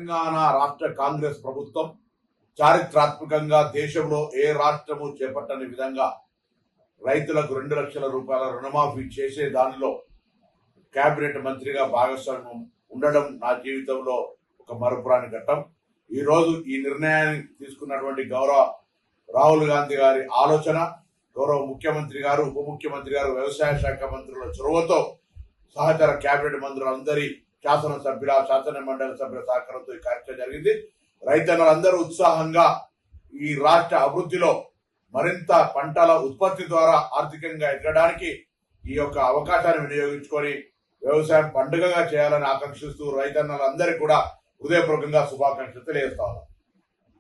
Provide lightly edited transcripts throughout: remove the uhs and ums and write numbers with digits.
తెలంగాణ రాష్ట్ర కాంగ్రెస్ ప్రభుత్వం చారిత్రాత్మకంగా దేశంలో ఏ రాష్ట్రము చేపట్టని విధంగా రైతులకు 2 లక్షల రూపాయల రుణమాఫీ చేసే దానిలో కేబినెట్ మంత్రిగా భాగస్వామ్యం ఉండడం నా జీవితంలో ఒక మరపురాని ఘట్టం. ఈ రోజు ఈ నిర్ణయాన్ని తీసుకున్నటువంటి గౌరవ రాహుల్ గాంధీ గారి ఆలోచన, గౌరవ ముఖ్యమంత్రి గారు, ఉప ముఖ్యమంత్రి గారు, వ్యవసాయ శాఖ మంత్రుల చొరవతో సహచర కేబినెట్ మంత్రులందరి శాసన మండలి సభ్యుల సహకారంతో ఈ కార్యక్రమం జరిగింది. రైతన్నలందరూ ఉత్సాహంగా ఈ రాష్ట్ర అభివృద్ధిలో మరింత పంటల ఉత్పత్తి ద్వారా ఆర్థికంగా ఎదగడానికి ఈ యొక్క అవకాశాన్ని వినియోగించుకొని వ్యవసాయం పండుగగా చేయాలని ఆకాంక్షిస్తూ రైతన్నలందరికీ కూడా హృదయపూర్వకంగా శుభాకాంక్షలు తెలియజేస్తాను.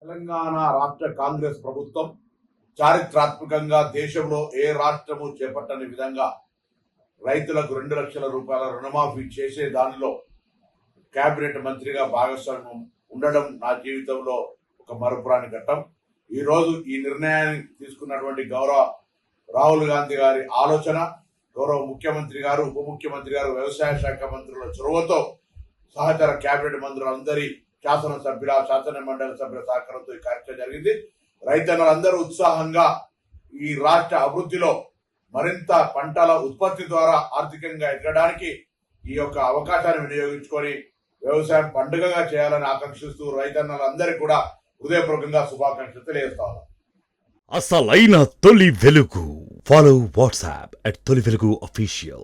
తెలంగాణ రాష్ట్ర కాంగ్రెస్ ప్రభుత్వం చారిత్రాత్మకంగా దేశంలో ఏ రాష్ట్రము చేపట్టని విధంగా రైతులకు 2 లక్షల రూపాయల రుణమాఫీ చేసే దానిలో కేబినెట్ మంత్రిగా భాగస్వామ్యం ఉండడం నా జీవితంలో ఒక మరపురాని ఘట్టం. ఈ రోజు ఈ నిర్ణయాన్ని తీసుకున్నటువంటి గౌరవ రాహుల్ గాంధీ గారి ఆలోచన, గౌరవ ముఖ్యమంత్రి గారు, ఉప ముఖ్యమంత్రి గారు, వ్యవసాయ శాఖ మంత్రుల చొరవతో సహచర కేబినెట్ మంత్రులందరి శాసన మండలి సభ్యుల సహకారంతో ఈ కార్యక్రమం జరిగింది. రైతన్నలందరూ ఉత్సాహంగా ఈ రాష్ట్ర అభివృద్ధిలో మరింత పంటల ఉత్పత్తి ద్వారా ఆర్థికంగా ఎదగడానికి ఈ యొక్క అవకాశాన్ని వినియోగించుకొని వ్యవసాయం పండుగగా చేయాలని ఆకాంక్షిస్తూ రైతన్నలందరికీ కూడా హృదయపూర్వకంగా శుభాకాంక్షలు తెలియజేస్తాను. అసలైన తొలి వెలుగు. ఫాలో వాట్సాప్ @తొలి వెలుగు official.